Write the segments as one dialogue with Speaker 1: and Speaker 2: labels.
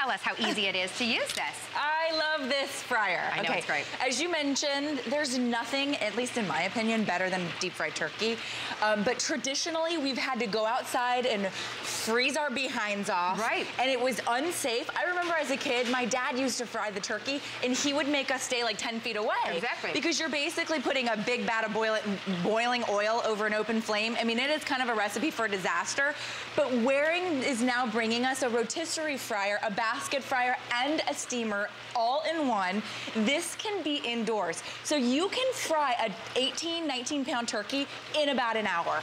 Speaker 1: tell us how easy it is to use this.
Speaker 2: I love this fryer.
Speaker 1: I know, it's great.
Speaker 2: As you mentioned, there's nothing, at least in my opinion, better than deep fried turkey. But traditionally, we've had to go outside and freeze our behinds off.
Speaker 1: Right.
Speaker 2: And it was unsafe. I remember as a kid, my dad used to fry the turkey, and he would make us stay like 10 feet away.
Speaker 1: Exactly.
Speaker 2: Because you're basically putting a big vat of boiling oil over an open flame. I mean, it is kind of a recipe for disaster. But Waring is now bringing us a rotisserie fryer, a basket fryer, and a steamer all in one. This can be indoors. So you can fry a 18, 19-pound turkey in about an hour.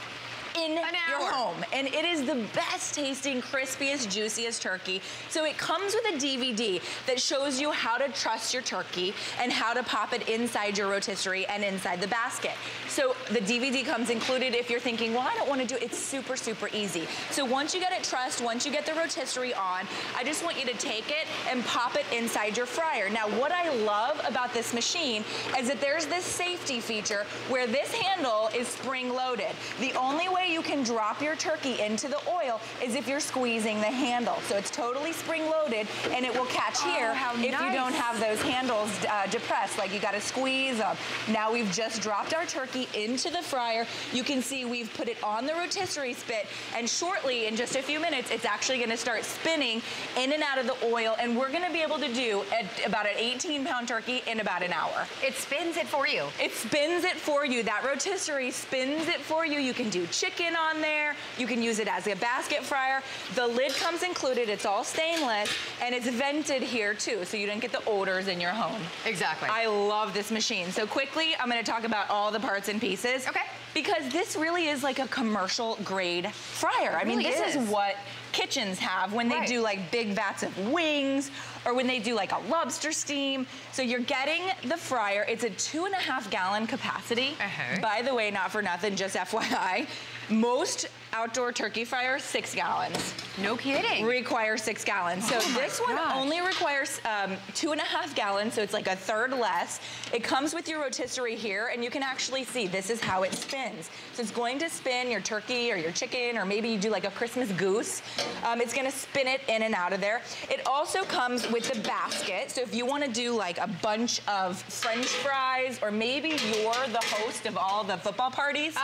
Speaker 2: In your home. And it is the best tasting, crispiest, juiciest turkey. So it comes with a DVD that shows you how to truss your turkey and how to pop it inside your rotisserie and inside the basket. So the DVD comes included if you're thinking, well, I don't want to do it. It's super, super easy. So once you get it trussed, once you get the rotisserie on, I just want you to take it and pop it inside your fryer. Now, what I love about this machine is that there's this safety feature where this handle is spring-loaded. The only way you can drop your turkey into the oil is if you're squeezing the handle. So it's totally spring-loaded, and it will catch here if you don't have those handles depressed, like you gotta squeeze them. Now we've just dropped our turkey into the fryer. You can see we've put it on the rotisserie spit, and shortly, in just a few minutes, it's actually gonna start spinning in and out of the oil, and we're gonna be able to do about an 18-pound turkey in about an hour.
Speaker 1: It spins it for you.
Speaker 2: It spins it for you. That rotisserie spins it for you. You can do chicken on there. You can use it as a basket fryer. The lid comes included. It's all stainless, and it's vented here too, so you don't get the odors in your home.
Speaker 1: Exactly.
Speaker 2: I love this machine. So quickly, I'm gonna talk about all the parts and pieces.
Speaker 1: Okay.
Speaker 2: Because this really is like a commercial grade fryer. I mean, this is what kitchens have when they do like big vats of wings, or when they do like a lobster steam. So you're getting the fryer. It's a 2.5 gallon capacity. By the way, not for nothing, just FYI. Most outdoor turkey fryers, 6 gallons.
Speaker 1: No kidding.
Speaker 2: Require 6 gallons. So this one only requires 2.5 gallons, so it's like a third less. It comes with your rotisserie here, and you can actually see this is how it spins. So it's going to spin your turkey or your chicken, or maybe you do like a Christmas goose. It's gonna spin it in and out of there. It also comes with the basket. So if you wanna do like a bunch of French fries, or maybe you're the host of all the football parties,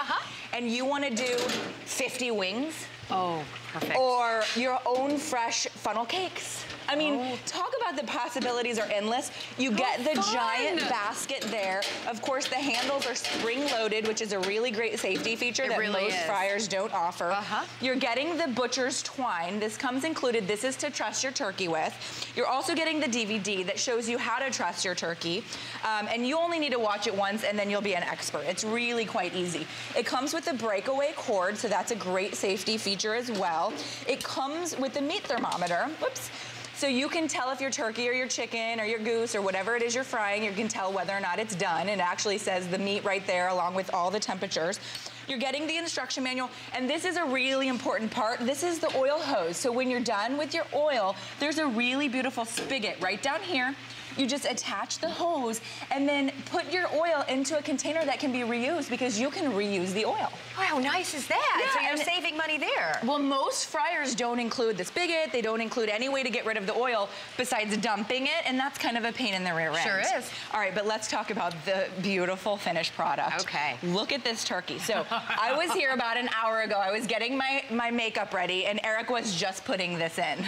Speaker 2: and you wanna do 50 wings.
Speaker 1: Oh, perfect.
Speaker 2: Or your own fresh funnel cakes. I mean, talk about the possibilities are endless. You get the giant basket there. Of course, the handles are spring-loaded, which is a really great safety feature that most fryers don't offer. You're getting the butcher's twine. This comes included. This is to truss your turkey with. You're also getting the DVD that shows you how to truss your turkey. And you only need to watch it once, and then you'll be an expert. It's really quite easy. It comes with a breakaway cord, so that's a great safety feature as well. It comes with the meat thermometer. Whoops. So you can tell if your turkey or your chicken or your goose or whatever it is you're frying, you can tell whether or not it's done. It actually says the meat right there along with all the temperatures. You're getting the instruction manual, and this is a really important part. This is the oil hose. So when you're done with your oil, there's a really beautiful spigot right down here. You just attach the hose and then put your oil into a container that can be reused, because you can reuse the oil.
Speaker 1: Oh, how nice is that?
Speaker 2: Yeah,
Speaker 1: so you're saving money there.
Speaker 2: Well, most fryers don't include the spigot. They don't include any way to get rid of the oil besides dumping it, and that's kind of a pain in the rear end.
Speaker 1: Sure is.
Speaker 2: All right, but let's talk about the beautiful finished product.
Speaker 1: Okay.
Speaker 2: Look at this turkey. So I was here about an hour ago. I was getting my makeup ready, and Eric was just putting this in.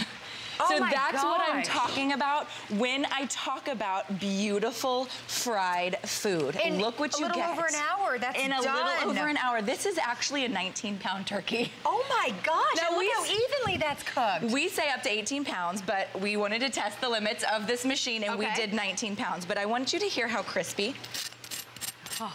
Speaker 2: So that's what I'm talking about when I talk about beautiful fried food. Look what you get.
Speaker 1: In a little over an hour, that's
Speaker 2: in a little over an hour. This is actually a 19-pound turkey.
Speaker 1: Oh my gosh,
Speaker 2: now
Speaker 1: look how evenly that's cooked.
Speaker 2: We say up to 18 pounds, but we wanted to test the limits of this machine, and we did 19 pounds. But I want you to hear how crispy.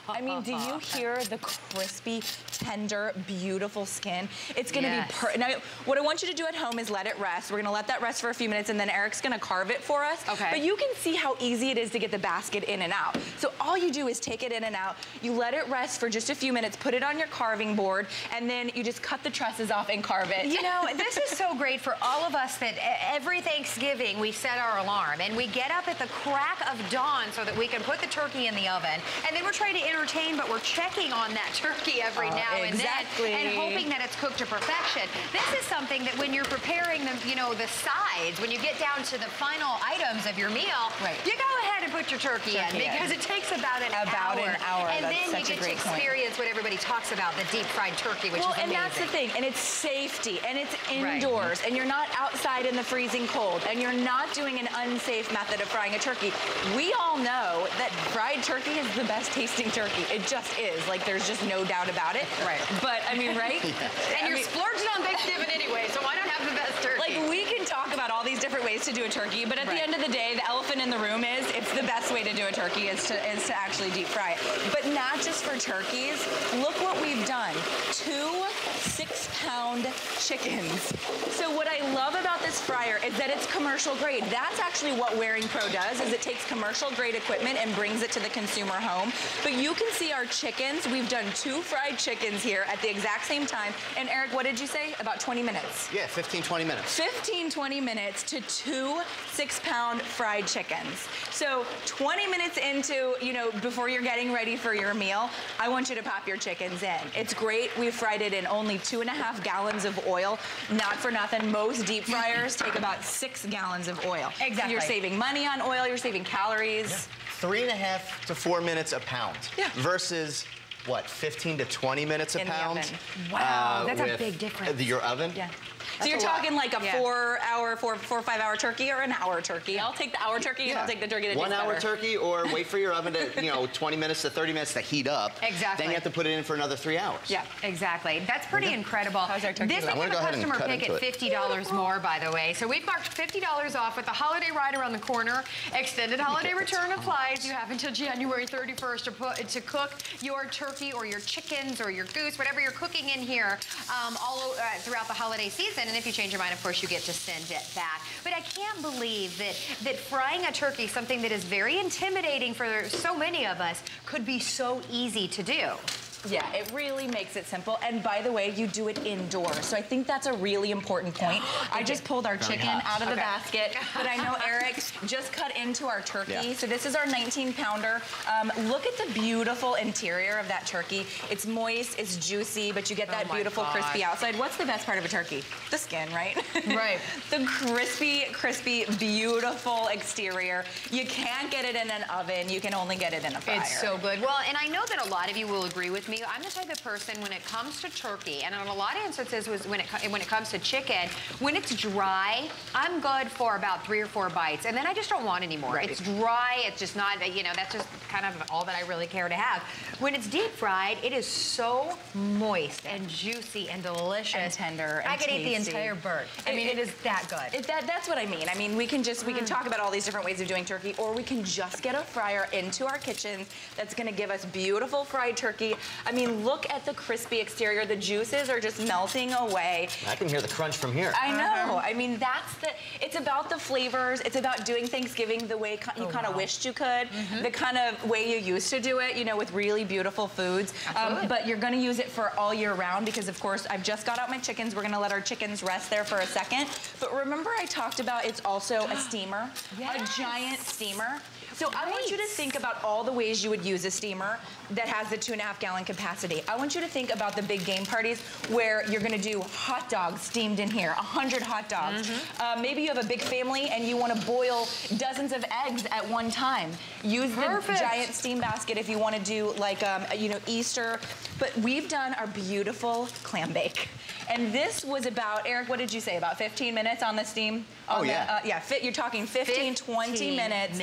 Speaker 2: I mean, do you hear the crispy, tender, beautiful skin? It's gonna be now, what I want you to do at home is let it rest. We're gonna let that rest for a few minutes, and then Eric's gonna carve it for us. But you can see how easy it is to get the basket in and out. So all you do is take it in and out, you let it rest for just a few minutes, put it on your carving board, and then you just cut the trusses off and carve it.
Speaker 1: You know, this is so great for all of us that every Thanksgiving we set our alarm, and we get up at the crack of dawn so that we can put the turkey in the oven, and then we're trying trying to entertain, but we're checking on that turkey every now and then and hoping that it's cooked to perfection. This is something that when you're preparing the, you know, the sides, when you get down to the final items of your meal, you go ahead and put your turkey in because it takes about an hour. And then you get to experience what everybody talks about, the deep fried turkey, which is amazing.
Speaker 2: And that's the thing, and it's safety, and it's indoors, and you're not outside in the freezing cold, and you're not doing an unsafe method of frying a turkey. We all know that fried turkey is the best tasting turkey. It just is. Like, there's just no doubt about it. But, I mean,
Speaker 1: And you're splurging on Thanksgiving anyway, so why not have the best turkey?
Speaker 2: Like, we can talk about all these different ways to do a turkey, but at the end of the day, the elephant in the room is, it's the best way to do a turkey is to actually deep fry it. But not just for turkeys. Look what we've done. 2 6-pound chickens. So what I love about this fryer is that it's commercial grade. That's actually what Waring Pro does, is it takes commercial grade equipment and brings it to the consumer home. But you can see our chickens. We've done 2 fried chickens here at the exact same time. And Eric, what did you say? About 20 minutes?
Speaker 3: Yeah, 15, 20 minutes.
Speaker 2: 15, 20 minutes to 2 6-pound fried chickens. So 20 minutes into, you know, before you're getting ready for your meal, I want you to pop your chickens in. It's great. We fried it in only 2.5 gallons of oil. Not for nothing. Most deep fryers take about 6 gallons of oil. Exactly. So you're saving money on oil. You're saving calories.
Speaker 3: 3.5 to 4 minutes a pound versus what, 15 to 20 minutes a pound?
Speaker 1: Wow, that's a big difference.
Speaker 3: Your oven?
Speaker 2: Yeah. So you're talking like a 4 or 5 hour turkey or an hour turkey. I'll take the hour turkey and I'll take the turkey that tastes better. 1 hour turkey,
Speaker 3: or wait for your oven to, you know, 20 minutes to 30 minutes to heat up.
Speaker 1: Exactly.
Speaker 3: Then you have to put it in for another 3 hours.
Speaker 1: Yeah, exactly. That's pretty incredible.
Speaker 2: How's our turkey?
Speaker 1: This is a customer pick at $50 more, by the way. So we've marked $50 off with the holiday right around the corner. Extended holiday return applies. You have until January 31st to cook your turkey or your chickens or your goose, whatever you're cooking in here, throughout the holiday season. And if you change your mind, of course, you get to send it back. But I can't believe that frying a turkey, something that is very intimidating for so many of us, could be so easy to do.
Speaker 2: Yeah, it really makes it simple. And by the way, you do it indoors. So I think that's a really important point. I just pulled our chicken out of the basket, but I know Eric just cut into our turkey. Yeah. So this is our 19-pounder. Look at the beautiful interior of that turkey. It's moist, it's juicy, but you get that beautiful crispy outside. What's the best part of a turkey? The skin, right?
Speaker 1: Right.
Speaker 2: The crispy, beautiful exterior. You can't get it in an oven. You can only get it in a fryer.
Speaker 1: It's so good. Well, and I know that a lot of you will agree with me. I'm the type of person, when it comes to turkey, and in a lot of instances when it comes to chicken, when it's dry, I'm good for about 3 or 4 bites, and then I just don't want any more. It's dry, it's just not, you know, that's just kind of all that I really care to have. When it's deep fried, it is so moist and juicy and delicious.
Speaker 2: And tender and
Speaker 1: I could eat the entire bird. I mean, it is that good.
Speaker 2: That's what I mean. I mean, we can talk about all these different ways of doing turkey, or we can just get a fryer into our kitchen that's gonna give us beautiful fried turkey. I mean, look at the crispy exterior. The juices are just melting away.
Speaker 3: I can hear the crunch from here.
Speaker 2: I know. I mean, it's about the flavors. It's about doing Thanksgiving the way you kind of wished you could, the kind of way you used to do it, you know, with really beautiful foods. But you're gonna use it for all year round because, of course, I've just got out my chickens. We're gonna let our chickens rest there for a second. But remember I talked about it's also a steamer, a giant steamer. So I want you to think about all the ways you would use a steamer that has the 2.5 gallon capacity. I want you to think about the big game parties where you're gonna do hot dogs steamed in here, 100 hot dogs. Maybe you have a big family and you wanna boil dozens of eggs at one time. Use the giant steam basket if you wanna do like, you know, Easter. But we've done our beautiful clam bake. And this was about, Eric, what did you say, about 15 minutes on the steam? You're talking 15, 20 minutes.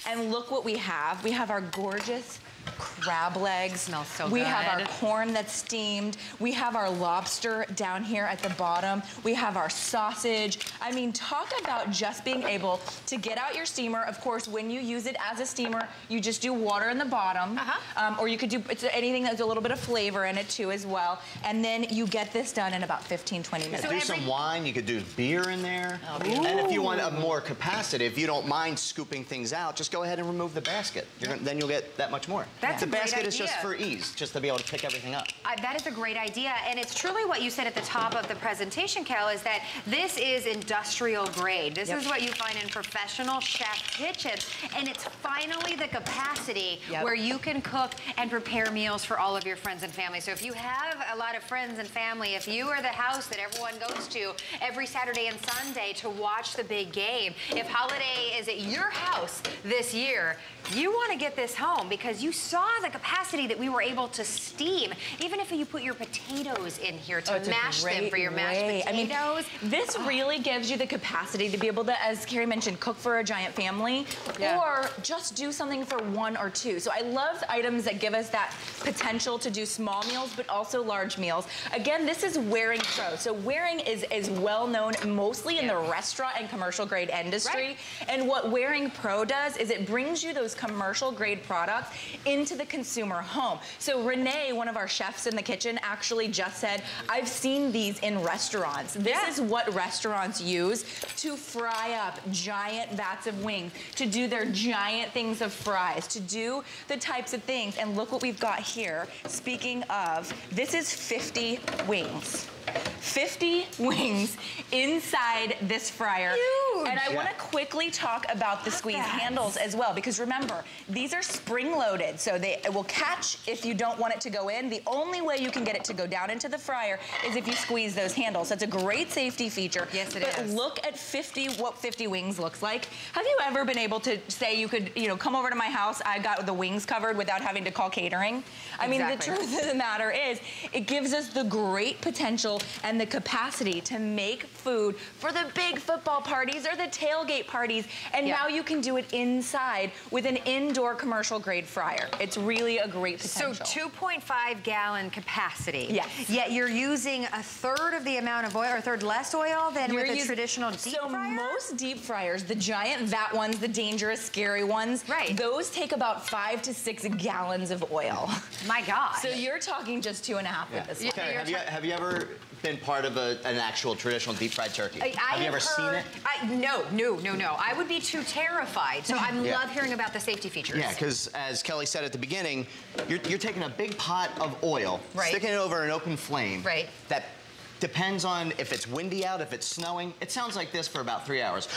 Speaker 2: And look what we have. We have our gorgeous crab legs.
Speaker 1: Smells so good.
Speaker 2: We have our corn that's steamed. We have our lobster down here at the bottom. We have our sausage. I mean, talk about just being able to get out your steamer. Of course, when you use it as a steamer, you just do water in the bottom. Or you could do anything that's a little bit of flavor in it too as well. And then you get this done in about 15, 20 minutes.
Speaker 3: You could do some wine, you could do beer in there. And if you want a more capacity, if you don't mind scooping things out, just go ahead and remove the basket. Then you'll get that much more.
Speaker 1: That's
Speaker 3: the
Speaker 1: a great
Speaker 3: basket is
Speaker 1: idea.
Speaker 3: just for ease, just to be able to pick everything up.
Speaker 1: That is a great idea, and it's truly what you said at the top of the presentation, Carol, is that this is industrial grade. This is what you find in professional chef kitchens, and it's finally the capacity where you can cook and prepare meals for all of your friends and family. So if you have a lot of friends and family, if you are the house that everyone goes to every Saturday and Sunday to watch the big game, if holiday is at your house this year, you want to get this home because you saw the capacity that we were able to steam. Even if you put your potatoes in here to mash them for your mashed potatoes.
Speaker 2: I mean, this really gives you the capacity to be able to, as Carrie mentioned, cook for a giant family or just do something for one or two. So I love items that give us that potential to do small meals, but also large meals. Again, this is Waring Pro. So Waring is well known mostly in the restaurant and commercial grade industry. And what Waring Pro does is it brings you those commercial grade products into the consumer home. So Renee, one of our chefs in the kitchen, actually just said, I've seen these in restaurants. This is what restaurants use to fry up giant vats of wings, to do their giant things of fries, to do the types of things. And look what we've got here. Speaking of, this is 50 wings. 50 wings inside this fryer. Huge. And I want to quickly talk about the squeeze handles as well, because remember, these are spring-loaded, so it will catch if you don't want it to go in. The only way you can get it to go down into the fryer is if you squeeze those handles. That's a great safety feature.
Speaker 1: Yes, it
Speaker 2: is. Look at what 50 wings looks like. Have you ever been able to say you could, come over to my house, I got the wings covered without having to call catering? I mean, the truth of the matter is, it gives us the great potential and the capacity to make food for the big football parties or the tailgate parties. And now you can do it inside with an indoor commercial grade fryer. It's really a great potential.
Speaker 1: So 2.5 gallon capacity.
Speaker 2: Yes.
Speaker 1: Yet you're using a third of the amount of oil, or a third less oil than with a traditional deep fryer?
Speaker 2: So most deep fryers, the giant vat ones, the dangerous, scary ones, those take about 5 to 6 gallons of oil.
Speaker 1: My God.
Speaker 2: So you're talking just 2.5 with this one.
Speaker 3: Okay, have you ever been part of an actual traditional deep fried turkey? Have you ever seen it?
Speaker 1: No. I would be too terrified. So I love hearing about the safety features.
Speaker 3: Yeah, because as Kelly said at the beginning, you're taking a big pot of oil, sticking it over an open flame. That depends on if it's windy out, if it's snowing. It sounds like this for about 3 hours.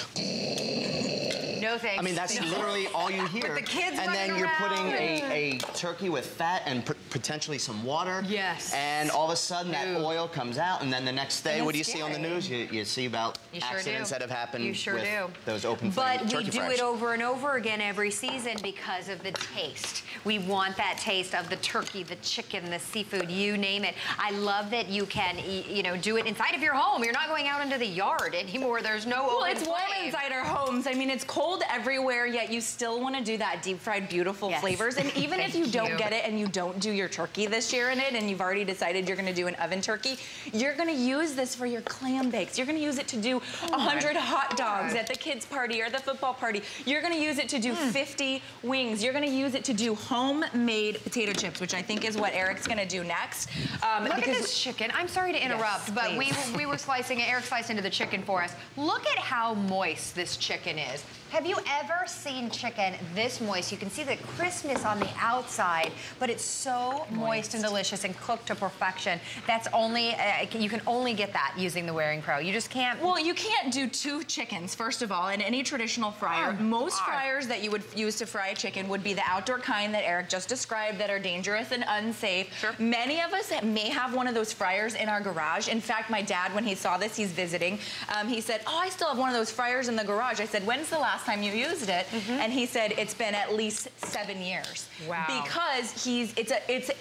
Speaker 1: No thanks.
Speaker 3: I mean, that's literally all you hear.
Speaker 1: With the kids
Speaker 3: and then you're
Speaker 1: around.
Speaker 3: putting a turkey with fat and potentially some water.
Speaker 1: Yes.
Speaker 3: And all of a sudden that oil comes out, and then the next day, what do you see on the news? You see about accidents that have happened with those open flame turkey fryers.
Speaker 1: But we do it over and over again every season because of the taste. We want that taste of the turkey, the chicken, the seafood, you name it. I love that you can, do it inside of your home. You're not going out into the yard anymore. There's no open
Speaker 2: it's warm inside our homes. I mean, it's cold everywhere, yet you still want to do that deep fried, beautiful flavors. And even if you don't get it and you don't do your turkey this year in it, and you've already decided you're going to do an oven turkey, you're going to use this for your clam bakes. You're going to use it to do 100 hot dogs at the kids' party or the football party. You're going to use it to do 50 wings. You're going to use it to do homemade potato chips, which I think is what Eric's going to do next.
Speaker 1: Look at this chicken. I'm sorry to interrupt, but we were slicing it. Eric sliced into the chicken for us. Look at how moist this chicken is. Have you ever seen chicken this moist? You can see the crispness on the outside, but it's so moist and delicious and cooked to perfection. That's only, you can only get that using the Waring Pro. You just can't.
Speaker 2: Well, you can't do 2 chickens, first of all, in any traditional fryer. Most fryers that you would use to fry a chicken would be the outdoor kind that Eric just described that are dangerous and unsafe. Many of us may have one of those fryers in our garage. In fact, my dad, when he saw this, he's visiting, he said, oh, I still have one of those fryers in the garage. I said, when's the last time you used it? And he said it's been at least 7 years.
Speaker 1: Wow.
Speaker 2: Because it's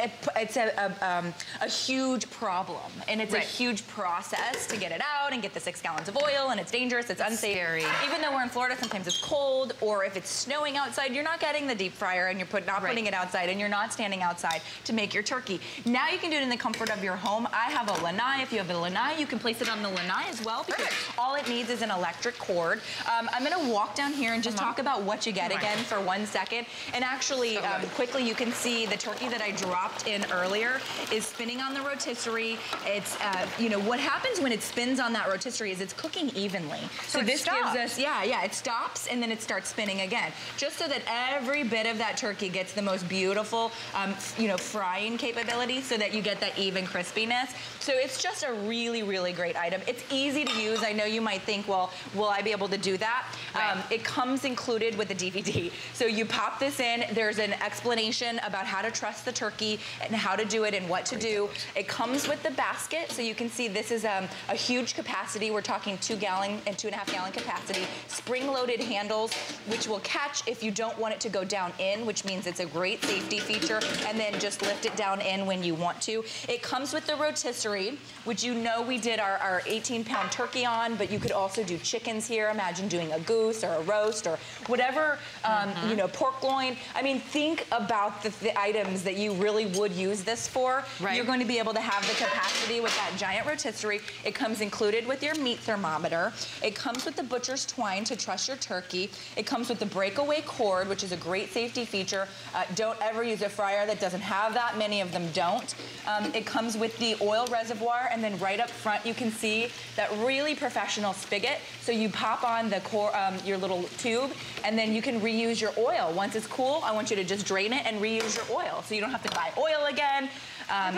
Speaker 2: a huge problem, and it's a huge process to get it out and get the 6 gallons of oil, and it's dangerous, it's unsafe.
Speaker 1: Scary.
Speaker 2: Even though we're in Florida, sometimes it's cold, or if it's snowing outside, you're not getting the deep fryer, and you're not putting it outside, and you're not standing outside to make your turkey. Now you can do it in the comfort of your home. I have a lanai. If you have a lanai, you can place it on the lanai as well, because all it needs is an electric cord. I'm going to walk down on here and just talk about what you get again for 1 second. And actually, quickly, you can see the turkey that I dropped in earlier is spinning on the rotisserie. It's, you know, what happens when it spins on that rotisserie is it's cooking evenly. So this gives us, it stops and then it starts spinning again. Just so that every bit of that turkey gets the most beautiful, you know, frying capability so that you get that even crispiness. So it's just a really, really great item. It's easy to use. I know you might think, well, will I be able to do that? It comes included with the DVD. So you pop this in. There's an explanation about how to truss the turkey and how to do it and what to do. It comes with the basket. So you can see this is a huge capacity. We're talking 2 gallon and 2.5 gallon capacity. Spring-loaded handles, which will catch if you don't want it to go down in, which means it's a great safety feature, and then just lift it down in when you want to. It comes with the rotisserie, which you know we did our 18-pound turkey on, but you could also do chickens here. Imagine doing a goose or a roast or whatever, you know, pork loin. I mean, think about the items that you really would use this for. You're going to be able to have the capacity with that giant rotisserie. It comes included with your meat thermometer. It comes with the butcher's twine to truss your turkey. It comes with the breakaway cord, which is a great safety feature. Don't ever use a fryer that doesn't have that. Many of them don't. It comes with the oil reservoir, and then right up front you can see that really professional spigot. So you pop on the your little tube, and then you can reuse your oil. Once it's cool, I want you to just drain it and reuse your oil, so you don't have to buy oil again.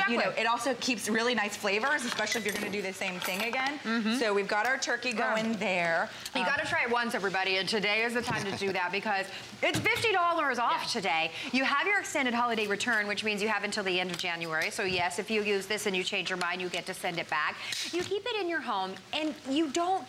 Speaker 2: You know, it also keeps really nice flavors, especially if you're going to do the same thing again. So we've got our turkey going there.
Speaker 1: You got to try it once, everybody, and today is the time to do that because it's $50 off today. You have your extended holiday return, which means you have until the end of January. So yes, if you use this and you change your mind, you get to send it back. You keep it in your home, and you don't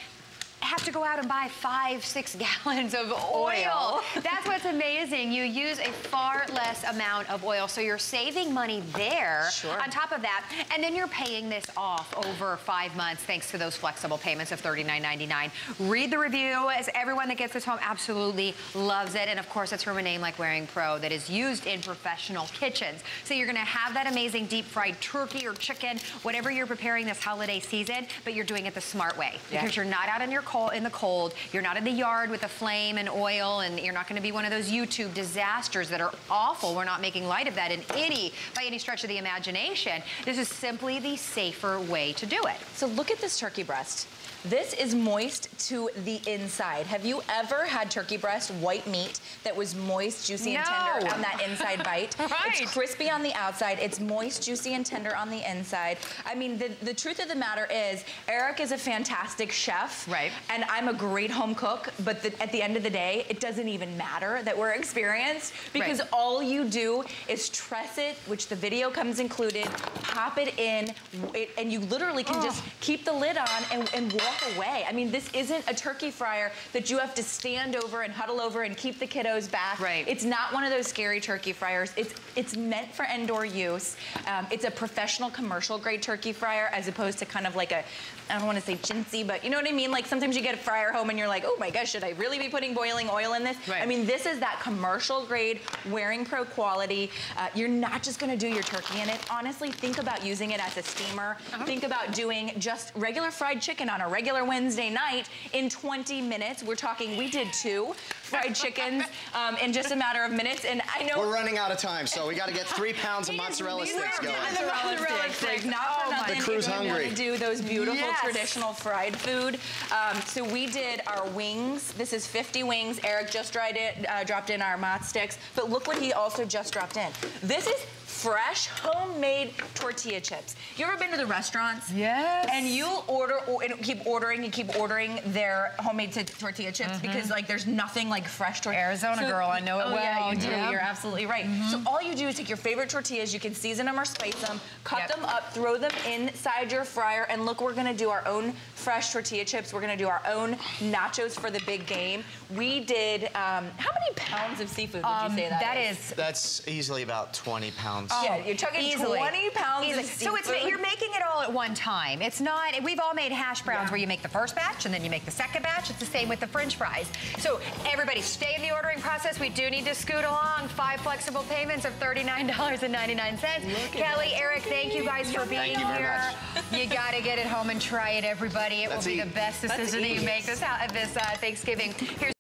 Speaker 1: have to go out and buy 5-6 gallons of oil. That's what's amazing. You use a far less amount of oil, so you're saving money there on top of that, and then you're paying this off over 5 months thanks to those flexible payments of $39.99. Read the review, as everyone that gets this home absolutely loves it, and of course it's from a name like Waring Pro that is used in professional kitchens. So you're gonna have that amazing deep fried turkey or chicken, whatever you're preparing this holiday season, but you're doing it the smart way because you're not out in the cold, you're not in the yard with a flame and oil, and you're not going to be one of those YouTube disasters that are awful. We're not making light of that by any stretch of the imagination. This is simply the safer way to do it.
Speaker 2: So look at this turkey breast. This is moist to the inside. Have you ever had turkey breast, white meat, that was moist, juicy, and tender on that inside bite? It's crispy on the outside. It's moist, juicy, and tender on the inside. I mean, the truth of the matter is, Eric is a fantastic chef, and I'm a great home cook, but at the end of the day, it doesn't even matter that we're experienced, because all you do is truss it, which the video comes included, pop it in, and you literally can just keep the lid on and walk away. I mean, this isn't a turkey fryer that you have to stand over and huddle over and keep the kiddos back. It's not one of those scary turkey fryers. It's meant for indoor use. It's a professional commercial grade turkey fryer as opposed to kind of like a, I don't want to say chintzy, but you know what I mean? Like sometimes you get a fryer home and you're like, oh my gosh, should I really be putting boiling oil in this? I mean, this is that commercial grade Waring Pro quality. You're not just going to do your turkey in it. Honestly, think about using it as a steamer. Think about doing just regular fried chicken on a regular Wednesday night in 20 minutes. We're talking, we did 2 fried chickens in just a matter of minutes, and I know
Speaker 3: we're running out of time, so we got to get 3 pounds of mozzarella sticks going.
Speaker 2: Mozzarella sticks. Not for nothing.
Speaker 3: The crew's hungry.
Speaker 2: Want to do those beautiful traditional fried food. So we did our wings. This is 50 wings. Eric just dropped in our mozz sticks, but look what he also just dropped in. This is fresh, homemade tortilla chips. You ever been to the restaurants? And you order and keep ordering their homemade tortilla chips because like there's nothing like fresh tortilla.
Speaker 1: Arizona girl, I know it well.
Speaker 2: Yeah, you do. You're absolutely right. So all you do is take your favorite tortillas, you can season them or spice them, cut them up, throw them inside your fryer, and look, we're gonna do our own fresh tortilla chips. We're gonna do our own nachos for the big game. We did, how many pounds of seafood would you say that is?
Speaker 3: That's easily about 20 pounds.
Speaker 2: Yeah, you're talking 20 pounds of seafood.
Speaker 1: So you're making it all at one time. It's not, we've all made hash browns where you make the first batch and then you make the second batch. It's the same with the French fries. So everybody stay in the ordering process. We do need to scoot along. 5 flexible payments of $39.99. Kelly, Eric, thank you guys for being here. You got to get it home and try it, everybody. It will be the best decision that you make this Thanksgiving. Here's